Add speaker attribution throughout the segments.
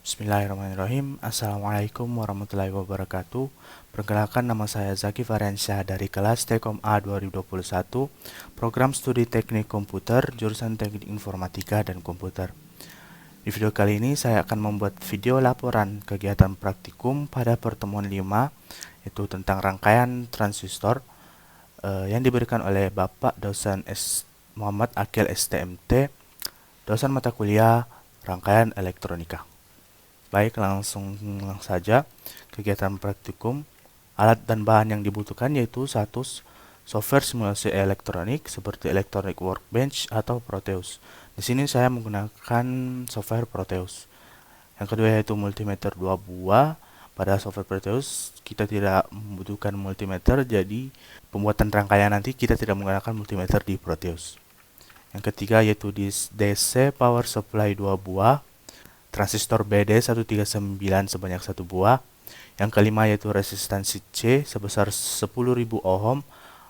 Speaker 1: Bismillahirrahmanirrahim. Assalamualaikum warahmatullahi wabarakatuh. Perkenalkan, nama saya Zaki Fariansyah dari kelas Tekom A 2021, Program Studi Teknik Komputer, jurusan Teknik Informatika dan Komputer. Di video kali ini saya akan membuat video laporan kegiatan praktikum pada pertemuan 5, yaitu tentang rangkaian transistor yang diberikan oleh Bapak Dosen Muhammad Akil STMT, dosen mata kuliah Rangkaian Elektronika. Baik, langsung saja kegiatan praktikum. Alat dan bahan yang dibutuhkan yaitu satu, software simulasi elektronik seperti Electronic Workbench atau Proteus. Di sini saya menggunakan software Proteus. Yang kedua yaitu multimeter 2 buah. Pada software Proteus kita tidak membutuhkan multimeter, jadi pembuatan rangkaian nanti kita tidak menggunakan multimeter di Proteus. Yang ketiga yaitu DC power supply 2 buah, transistor BD139 sebanyak 1 buah. Yang kelima yaitu resistansi C sebesar 10.000 ohm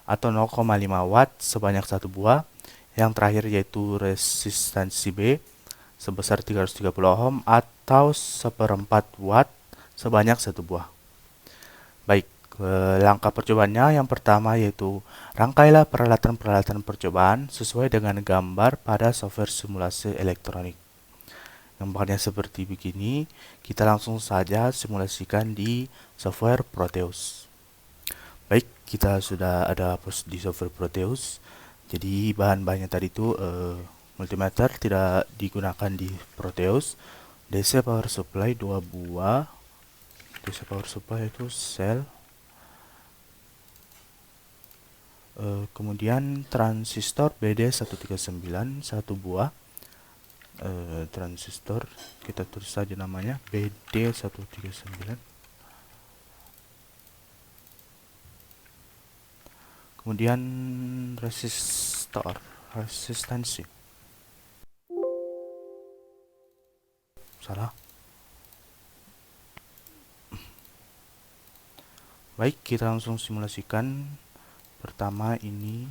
Speaker 1: atau 0,5 watt sebanyak 1 buah. Yang terakhir yaitu resistansi B sebesar 330 ohm atau 1/4 watt sebanyak 1 buah. Baik, langkah percobaannya yang pertama yaitu rangkailah peralatan-peralatan percobaan sesuai dengan gambar pada software simulasi elektronik. Gambarnya seperti begini, kita langsung saja simulasikan di software Proteus. Baik, kita sudah ada di software Proteus. Jadi bahan-bahannya tadi itu multimeter tidak digunakan di Proteus. DC power supply 2 buah. DC power supply itu sel. Kemudian transistor BD139 1 buah. Transistor kita tulis saja namanya BD139. Kemudian resistansi salah. Baik, kita langsung simulasikan. Pertama ini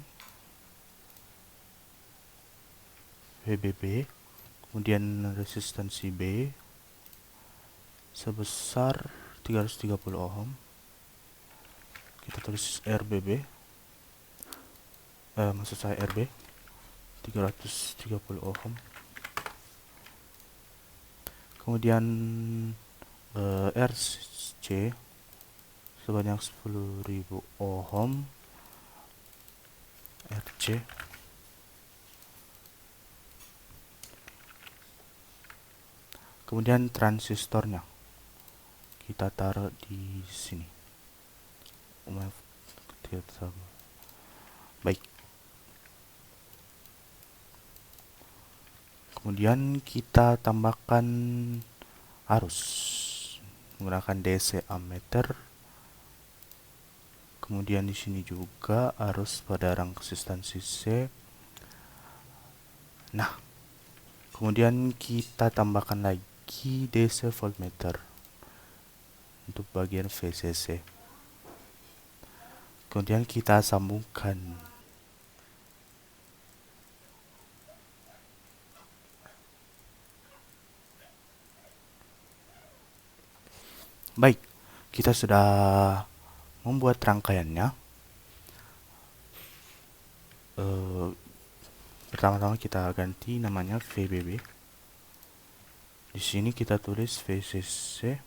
Speaker 1: VBB, kemudian resistansi B sebesar 330 ohm. Kita tulis RBB, maksud saya RB 330 ohm. Kemudian RC sebanyak 10.000 ohm. RC. Kemudian transistornya kita taruh di sini. Baik. Kemudian kita tambahkan arus menggunakan DC ammeter. Kemudian di sini juga arus pada resistansi C. Nah, kemudian kita tambahkan lagi DC voltmeter untuk bagian VCC. Kemudian kita sambungkan. Baik, kita sudah membuat rangkaiannya. Pertama-tama kita ganti namanya VBB. Di sini kita tulis VCC.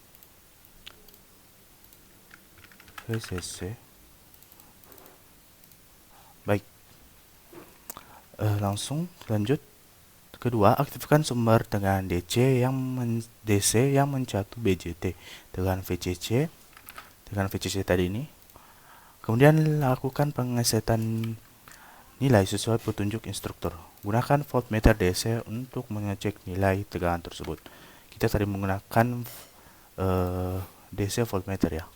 Speaker 1: Baik. Langsung lanjut. Kedua, aktifkan sumber dengan DC yang mencatu BJT dengan VCC tadi ini. Kemudian lakukan pengesetan nilai sesuai petunjuk instruktur. Gunakan voltmeter DC untuk mengecek nilai tegangan tersebut. Kita tadi menggunakan DC voltmeter ya.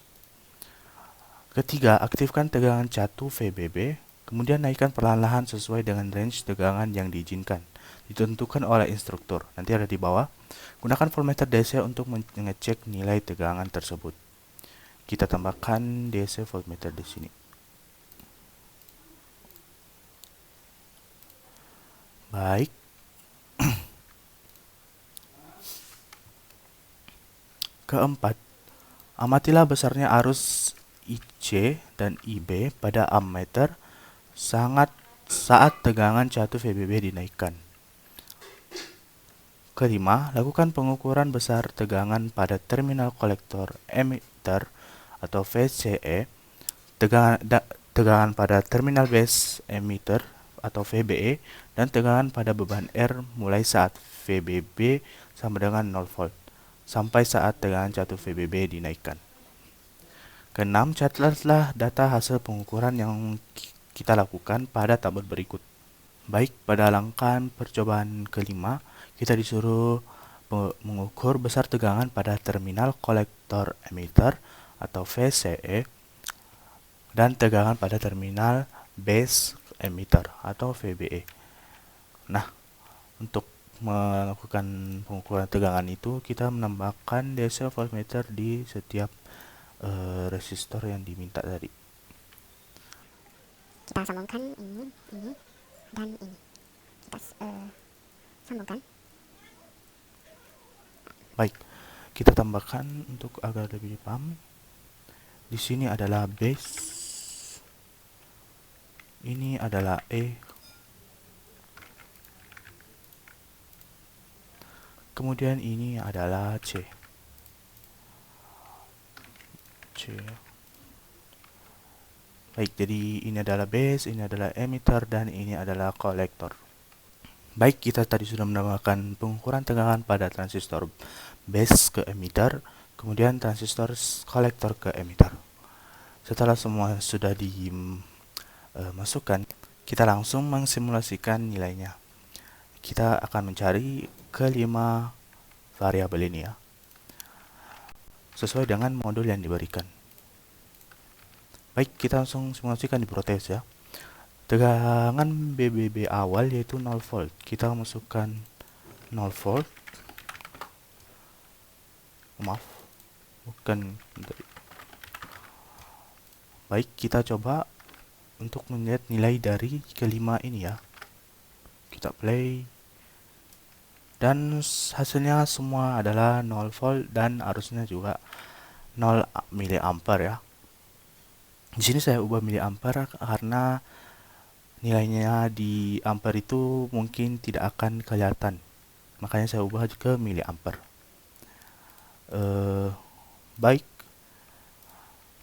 Speaker 1: Ketiga, aktifkan tegangan catu VBB. Kemudian naikkan perlahan-lahan sesuai dengan range tegangan yang diizinkan. Ditentukan oleh instruktur. Nanti ada di bawah. Gunakan voltmeter DC untuk mengecek nilai tegangan tersebut. Kita tambahkan DC voltmeter di sini. Baik. Keempat, amatilah besarnya arus IC dan IB pada ammeter saat tegangan 1 VBB dinaikkan. Kelima, lakukan pengukuran besar tegangan pada terminal kolektor emitter atau VCE, tegangan pada terminal base emitter atau VBE, dan tegangan pada beban R mulai saat VBB sama dengan 0 volt sampai saat tegangan 1 VBB dinaikkan. Keenam, catatlah data hasil pengukuran yang kita lakukan pada tabel berikut. Baik, pada rangkaian percobaan kelima, kita disuruh mengukur besar tegangan pada terminal kolektor emitter atau VCE dan tegangan pada terminal base emitter atau VBE. Nah, untuk melakukan pengukuran tegangan itu, kita menambahkan DC voltmeter di setiap resistor yang diminta tadi.
Speaker 2: Kita sambungkan ini, dan ini. Kita sambungkan.
Speaker 1: Baik, kita tambahkan untuk agar lebih paham. Di sini adalah base, ini adalah E, kemudian ini adalah C. Baik, jadi ini adalah base, ini adalah emitter, dan ini adalah kolektor. Baik, kita tadi sudah menambahkan pengukuran tegangan pada transistor base ke emitter, kemudian transistor kolektor ke emitter. Setelah semua sudah dimasukkan, kita langsung mensimulasikan nilainya. Kita akan mencari kelima variabel ini ya, sesuai dengan modul yang diberikan. Baik, kita langsung simulasikan di Proteus ya. Tegangan BBB awal yaitu 0 volt. Kita masukkan 0 volt. Maaf, bukan. Baik, kita coba untuk melihat nilai dari kelima ini ya. Kita play. Dan hasilnya semua adalah 0 volt dan arusnya juga 0 miliampere ya. Di sini saya ubah miliampere karena nilainya di ampere itu mungkin tidak akan kelihatan. Makanya saya ubah ke miliampere. Baik.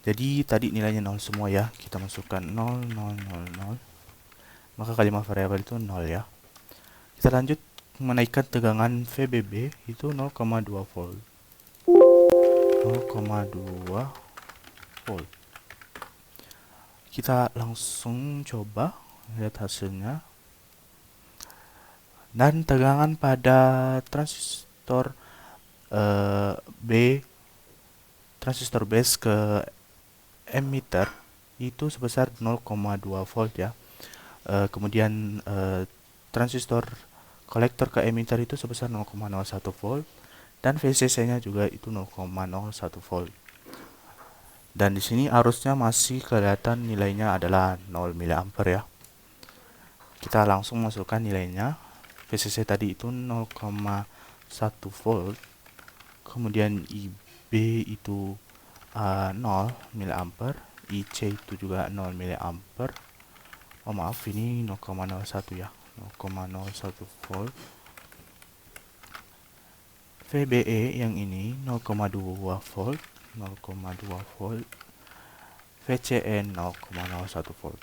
Speaker 1: Jadi tadi nilainya 0 semua ya. Kita masukkan 0, 0, 0, 0. Maka kelima variabel itu 0 ya. Kita lanjut menaikkan tegangan VBB itu 0,2 volt. 0,2 volt. Kita langsung coba lihat hasilnya. Dan tegangan pada transistor transistor base ke emitter itu sebesar 0,2 volt ya. Kemudian transistor kolektor ke emitter itu sebesar 0,01 volt dan VCC-nya juga itu 0,01 volt. Dan di sini arusnya masih kelihatan nilainya adalah 0 miliampere ya. Kita langsung masukkan nilainya. VCC tadi itu 0,1 volt. Kemudian IB itu 0 miliampere, IC itu juga 0 miliampere. Oh maaf, ini 0,01 ya. 0,01 volt. VBE yang ini 0,2 volt, 0,2 volt. VCE 0,01 volt.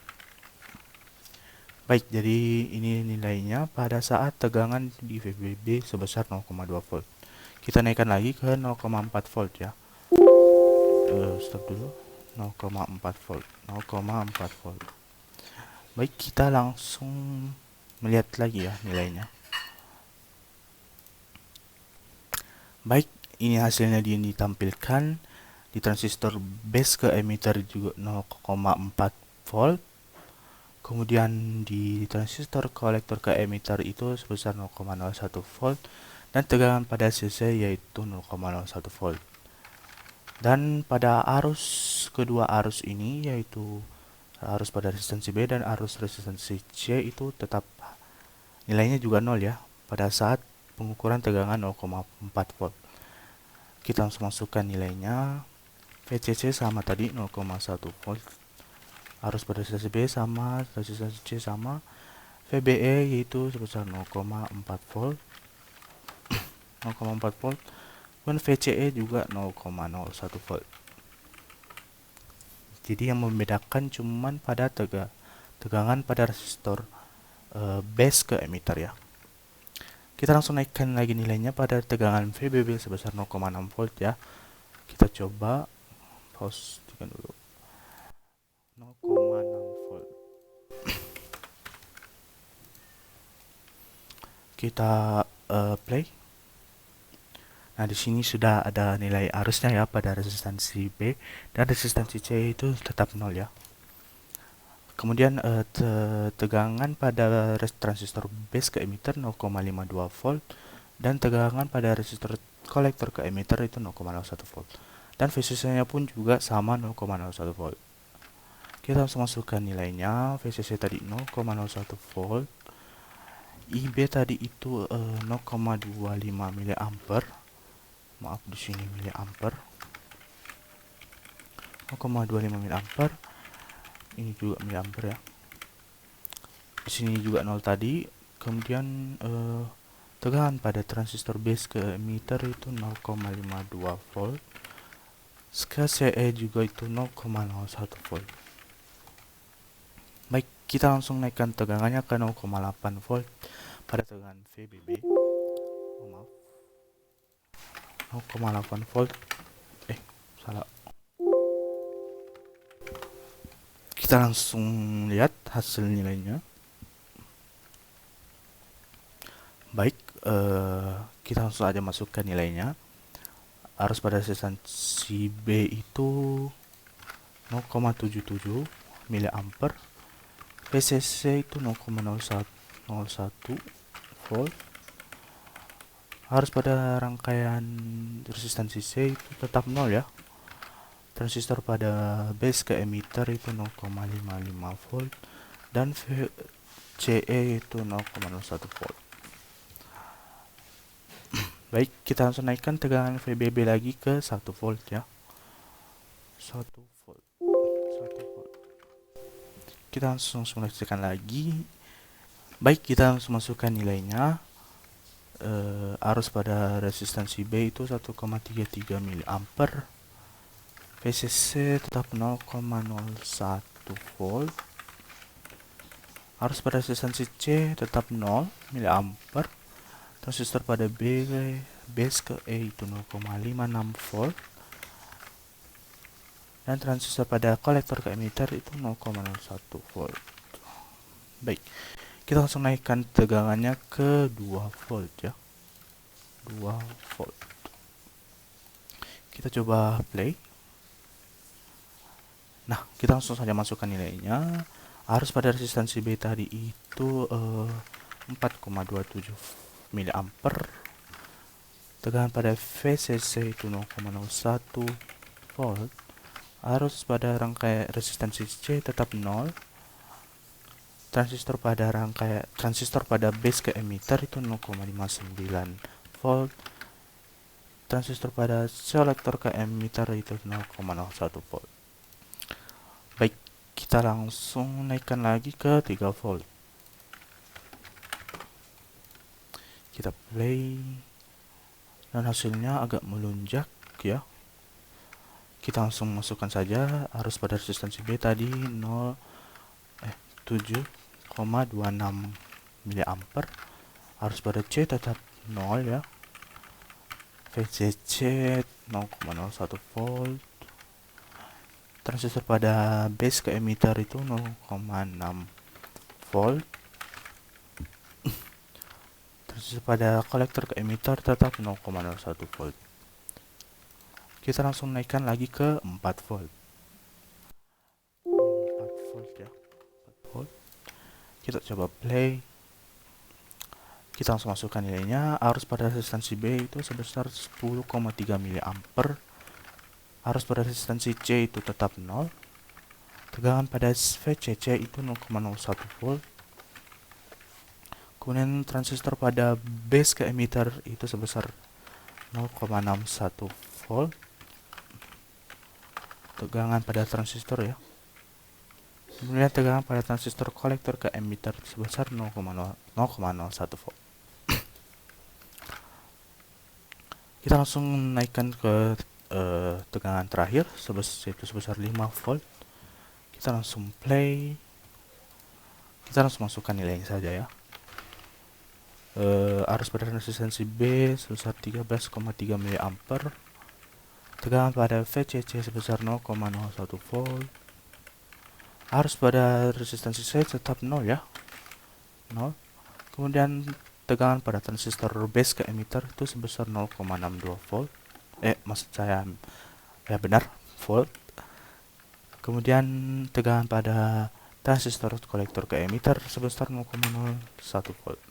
Speaker 1: Baik, jadi ini nilainya pada saat tegangan di VBB sebesar 0,2 volt. Kita naikkan lagi ke 0,4 volt ya. Stop dulu. 0,4 volt. 0,4 volt. Baik, kita langsung melihat lagi ya nilainya. Baik, ini hasilnya ditampilkan di transistor base ke emitter juga 0,4 volt. Kemudian di transistor kolektor ke emitter itu sebesar 0,01 volt dan tegangan pada CC yaitu 0,01 volt. Dan pada kedua arus ini yaitu arus pada resistansi B dan arus resistansi C itu tetap nilainya juga 0 ya pada saat pengukuran tegangan 0,4 volt. kita langsung masukkan nilainya. VCC sama tadi 0,1 volt. Arus pada resistansi B sama, resistansi C sama. VBE yaitu sebesar 0,4 volt. 0,4 volt. Dan VCE juga 0,01 volt. Jadi yang membedakan cuman pada tegangan pada resistor base ke emitter ya. Kita langsung naikkan lagi nilainya pada tegangan VBB sebesar 0,6 volt ya. Kita coba pause dulu. 0,6 volt. Kita play. Nah, di sini sudah ada nilai arusnya ya pada resistansi B dan resistansi C itu tetap 0 ya. Kemudian tegangan pada transistor base ke emitter 0,52 volt dan tegangan pada resistor kolektor ke emitter itu 0,01 volt. Dan VCC-nya pun juga sama 0,01 volt. Kita langsung masukkan nilainya. VCC tadi 0,01 volt. IB tadi itu 0,25 mA. Maaf, di sini miliampere. 0,25 mA. Ini juga miliampere ya. Di sini juga 0 tadi. Kemudian tegangan pada transistor base ke emitter itu 0,52 volt. Ke CE juga itu 0,01 volt. Baik, kita langsung naikkan tegangannya ke 0,8 volt pada tegangan VBB. Maaf. 0,8 volt. Salah. Kita langsung lihat hasil nilainya. Baik, kita langsung aja masukkan nilainya. Arus pada resistansi B itu 0,77 mA. VCC itu 0,01 volt. Arus pada rangkaian resistansi C itu tetap 0 ya. Transistor pada base ke emitter itu 0,55 volt dan VCE itu 0,01 volt. Baik, kita langsung naikkan tegangan VBB lagi ke 1 volt ya. 1 volt. 1 volt. Kita langsung simulasikan lagi. Baik, kita langsung masukkan nilainya. Arus pada resistansi B itu 1,33 mA. VCC tetap 0,01 volt. Arus pada resistansi C tetap 0 mA. Transistor pada base ke E itu 0,56 volt. Dan transistor pada kolektor ke emitter itu 0,01 volt. Baik, kita langsung naikkan tegangannya ke 2 volt ya. 2 volt. Kita coba play. Nah, kita langsung saja masukkan nilainya. Arus pada resistansi B tadi itu 4,27 mA. Tegangan pada VCC itu 0,01 volt. Arus pada rangkaian resistansi C tetap 0. Transistor pada base ke emitter itu 0,59 volt. Transistor pada selektor ke emitter itu 0,01 volt. Baik, kita langsung naikkan lagi ke 3 volt. Kita play. Dan hasilnya agak melunjak ya. Kita langsung masukkan saja arus pada resistansi B tadi 7,26 mA. Arus pada C tetap 0 ya. VCC 0,01 volt. Transistor pada base ke emitter itu 0,6 volt. Transistor pada kolektor ke emitter tetap 0,01 volt. Kita langsung naikkan lagi ke 4 volt. 4 volt ya. 4 volt. Kita coba play. Kita langsung masukkan nilainya. Arus pada resistansi B itu sebesar 10,3 mA. Arus pada resistansi C itu tetap 0. Tegangan pada VCC itu 0,01 volt. Kemudian transistor pada base ke emitter itu sebesar 0,61 volt, tegangan pada transistor ya. Kemudian tegangan pada transistor kolektor ke emitter sebesar 0,01 volt. Kita langsung naikkan ke tegangan terakhir sebesar 5 volt. Kita langsung play. Kita langsung masukkan nilainya saja ya. Arus pada resistansi B sebesar 13,3 mA. Tegangan pada VCC sebesar 0,01 volt. Arus pada resistansi C tetap 0 ya. 0. Kemudian tegangan pada transistor base ke emitter itu sebesar 0,62 volt. Maksud saya ya benar, volt. Kemudian tegangan pada transistor kolektor ke emitter sebesar 0,01 volt.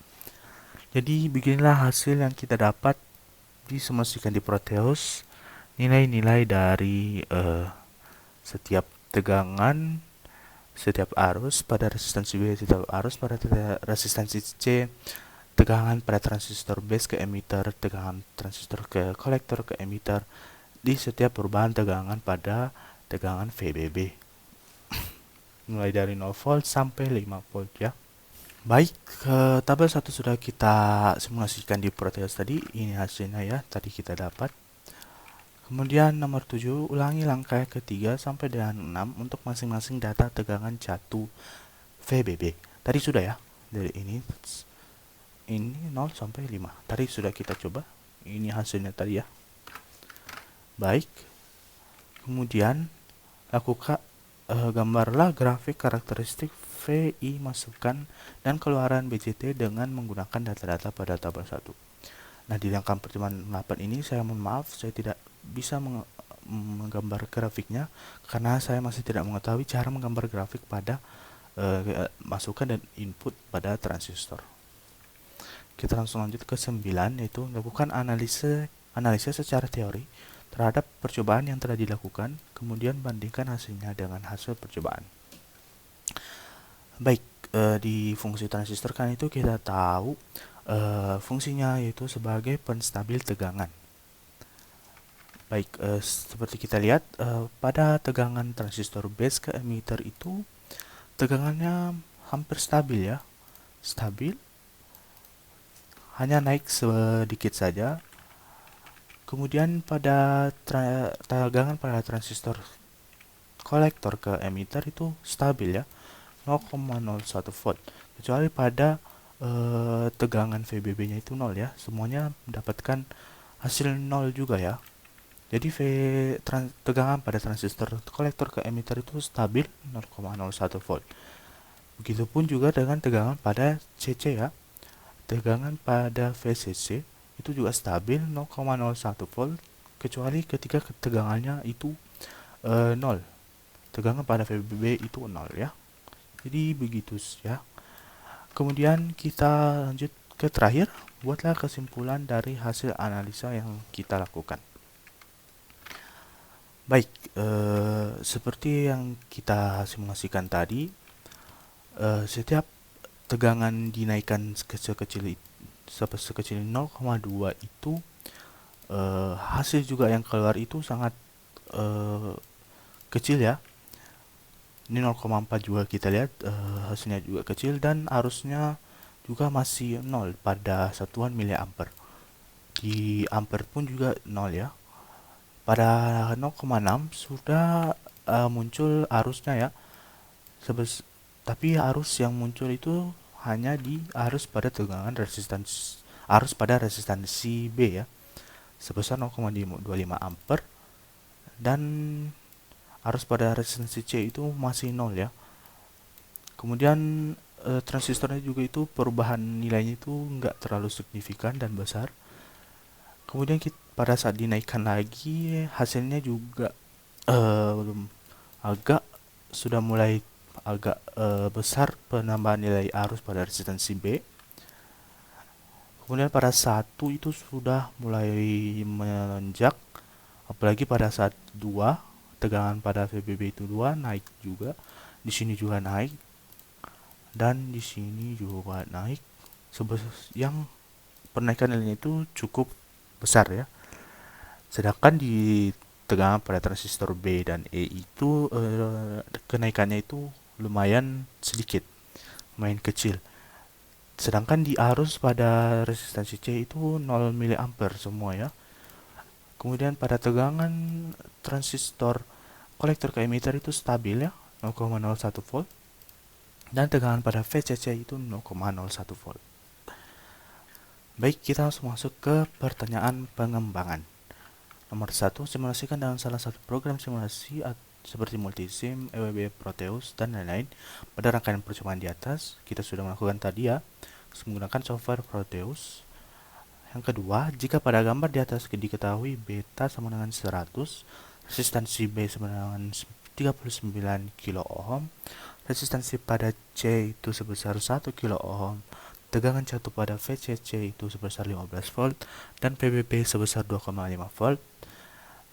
Speaker 1: Jadi beginilah hasil yang kita dapat disimulasikan di Proteus. Nilai-nilai dari setiap tegangan, setiap arus pada resistansi B, setiap arus pada resistansi C, tegangan pada transistor base ke emitter, tegangan transistor ke kolektor ke emitter di setiap perubahan tegangan pada tegangan VBB. Mulai dari 0 volt sampai 5 volt ya. Baik, tabel 1 sudah kita simulasikan di Proteus tadi. Ini hasilnya ya, tadi kita dapat. Kemudian nomor 7, ulangi langkah ketiga sampai dengan 6 untuk masing-masing data tegangan jatuh VBB. Tadi sudah ya, dari ini 0 sampai 5. Tadi sudah kita coba. Ini hasilnya tadi ya. Baik. Kemudian lakukan gambarlah grafik karakteristik VI masukan dan keluaran BJT dengan menggunakan data-data pada tabel 1. Nah, di rangkaian pertemuan 8 ini saya mohon maaf, saya tidak bisa menggambar grafiknya karena saya masih tidak mengetahui cara menggambar grafik pada masukan dan input pada transistor. Kita langsung lanjut ke 9, yaitu lakukan analisa secara teori terhadap percobaan yang telah dilakukan, kemudian bandingkan hasilnya dengan hasil percobaan. Baik, di fungsi transistor kan itu kita tahu fungsinya yaitu sebagai penstabil tegangan. Baik, seperti kita lihat pada tegangan transistor base ke emitter itu tegangannya hampir stabil ya, stabil, hanya naik sedikit saja. Kemudian pada tegangan pada transistor kolektor ke emitter itu stabil ya, 0,01 volt, kecuali pada tegangan VBB nya itu 0 ya, semuanya mendapatkan hasil 0 juga ya. Jadi tegangan pada transistor kolektor ke emitter itu stabil 0,01 volt. Begitupun juga dengan tegangan pada CC ya, tegangan pada VCC itu juga stabil 0,01 volt, kecuali ketika tegangannya itu 0. Tegangan pada VBB itu 0 ya. Jadi begitu ya. Kemudian kita lanjut ke terakhir, buatlah kesimpulan dari hasil analisa yang kita lakukan. Baik, seperti yang kita simulasikan tadi, setiap tegangan dinaikkan sekecil 0,2 itu hasil juga yang keluar itu sangat kecil ya. Ini 0,4 juga kita lihat, hasilnya juga kecil dan arusnya juga masih 0 pada satuan miliampere. Di ampere pun juga 0 ya. Pada 0,6 sudah muncul arusnya ya. Tapi arus yang muncul itu hanya di arus pada resistansi B ya, sebesar 0,25 ampere, dan arus pada resistansi C itu masih 0 ya. Kemudian transistornya juga itu perubahan nilainya itu enggak terlalu signifikan dan besar. Kemudian pada saat dinaikkan lagi hasilnya juga sudah mulai agak besar penambahan nilai arus pada resistansi B. Kemudian pada 1 itu sudah mulai menanjak, apalagi pada saat 2, tegangan pada VBB itu 2 naik juga. Di sini juga naik dan di sini juga naik, yang penaikan nilainya itu cukup besar ya. Sedangkan di tegangan pada transistor B dan E itu kenaikannya itu lumayan sedikit, lumayan kecil. Sedangkan di arus pada resistansi C itu 0 miliampere semua ya. Kemudian pada tegangan transistor kolektor ke emitter itu stabil ya, 0,01 volt. Dan tegangan pada VCC itu 0,01 volt. Baik, kita langsung masuk ke pertanyaan pengembangan. Nomor 1, simulasikan dengan salah satu program simulasi seperti Multisim, EWB, Proteus, dan lain-lain pada rangkaian percobaan di atas. Kita sudah melakukan tadi ya, menggunakan software Proteus. Yang kedua, jika pada gambar di atas diketahui beta sama dengan 100, resistansi B sama dengan 39 kilo ohm, resistansi pada C itu sebesar 1 kilo ohm, tegangan jatuh pada VCC itu sebesar 15 volt, dan PBB sebesar 2,5 volt.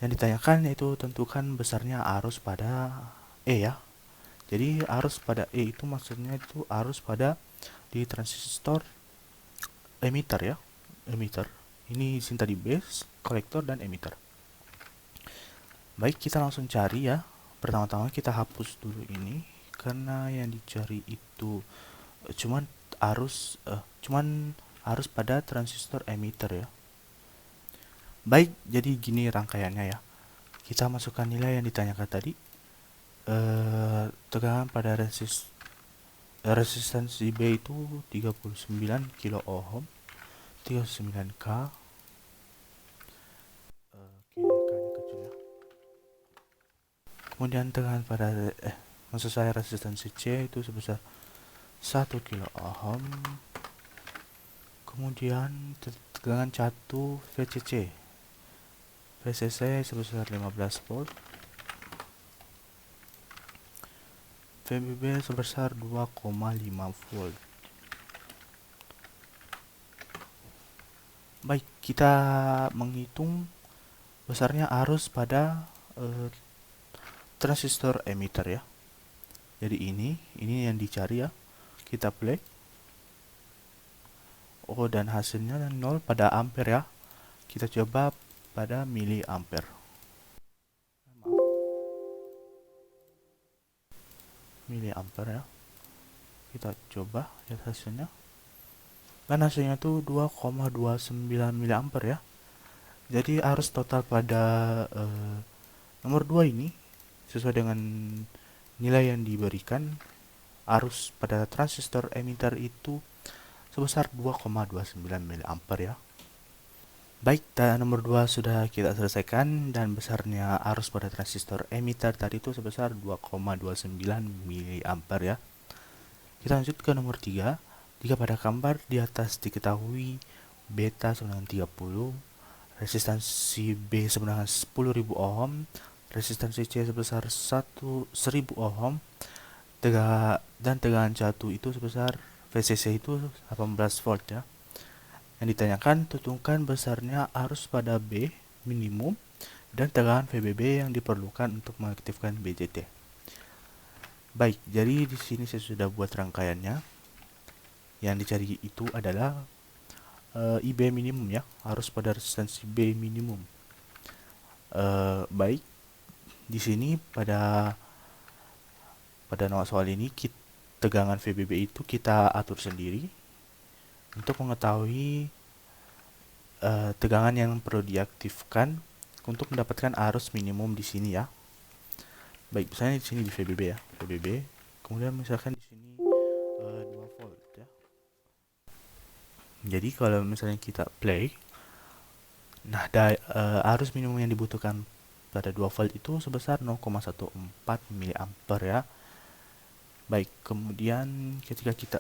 Speaker 1: Yang ditanyakan yaitu tentukan besarnya arus pada E ya. Jadi arus pada E itu maksudnya itu arus pada di transistor emitter ya. Emitter. Ini di sini tadi base, kolektor, dan emitter. Baik, kita langsung cari ya. Pertama-tama kita hapus dulu ini karena yang dicari itu cuman arus pada transistor emitter ya. Baik, jadi gini rangkaiannya ya. Kita masukkan nilai yang ditanyakan tadi. Tegangan pada resistansi B itu 39 kilo ohm, 39K. K-nya kecil ya. Kemudian tegangan pada maksud saya resistansi C itu sebesar 1 kilo ohm. Kemudian tegangan catu VCC. VCC sebesar 15 volt. VBB sebesar 2,5 volt. Baik, kita menghitung besarnya arus pada transistor emitter ya. Jadi ini yang dicari ya. Kita play. Oh, dan hasilnya 0 pada ampere ya. Kita coba pada miliampere. Miliampere ya. Kita coba lihat hasilnya. Dan hasilnya itu 2,29 miliampere ya. Jadi arus total pada nomor 2 ini sesuai dengan nilai yang diberikan, arus pada transistor emitter itu sebesar 2,29 miliampere ya. Baik, dan nomor 2 sudah kita selesaikan, dan besarnya arus pada transistor emitter tadi itu sebesar 2,29 miliampere ya. Kita lanjut ke nomor 3. Jika pada gambar di atas diketahui beta sama dengan 30, resistansi B sama dengan 10.000 ohm, resistansi C sebesar 1.000 ohm, dan tegangan jatuh itu sebesar VCC itu 18 volt ya. Yang ditanyakan, tentukan besarnya arus pada B minimum dan tegangan VBB yang diperlukan untuk mengaktifkan BJT. Baik, jadi di sini saya sudah buat rangkaiannya. Yang dicari itu adalah IB minimum ya, arus pada resistansi B minimum. Baik, di sini pada soal ini tegangan VBB itu kita atur sendiri untuk mengetahui tegangan yang perlu diaktifkan untuk mendapatkan arus minimum di sini ya. Baik, misalnya di sini di VBB ya, VBB. Kemudian misalkan di sini 2 volt ya. Jadi kalau misalnya kita play, nah arus minimum yang dibutuhkan pada 2 volt itu sebesar 0,14 miliampere ya. Baik, kemudian ketika kita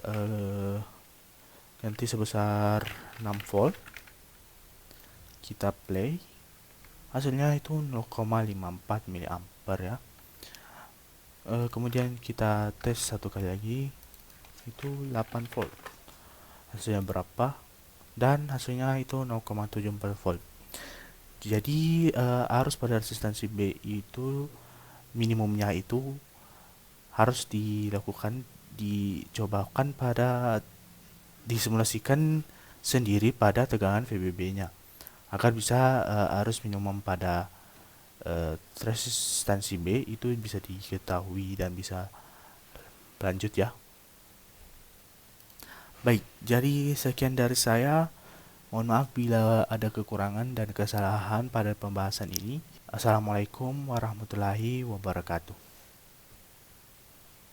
Speaker 1: ganti sebesar 6 volt, kita play, hasilnya itu 0,54 miliampere ya. Kemudian kita tes satu kali lagi, itu 8 volt. Hasilnya berapa? Dan hasilnya itu 0,74 volt. Jadi arus pada resistansi B itu minimumnya itu harus dicobakan disimulasikan sendiri pada tegangan VBB-nya. agar bisa arus minuman pada resistansi B itu bisa diketahui dan bisa lanjut ya. Baik, jadi sekian dari saya. Mohon maaf bila ada kekurangan dan kesalahan pada pembahasan ini. Assalamualaikum warahmatullahi wabarakatuh.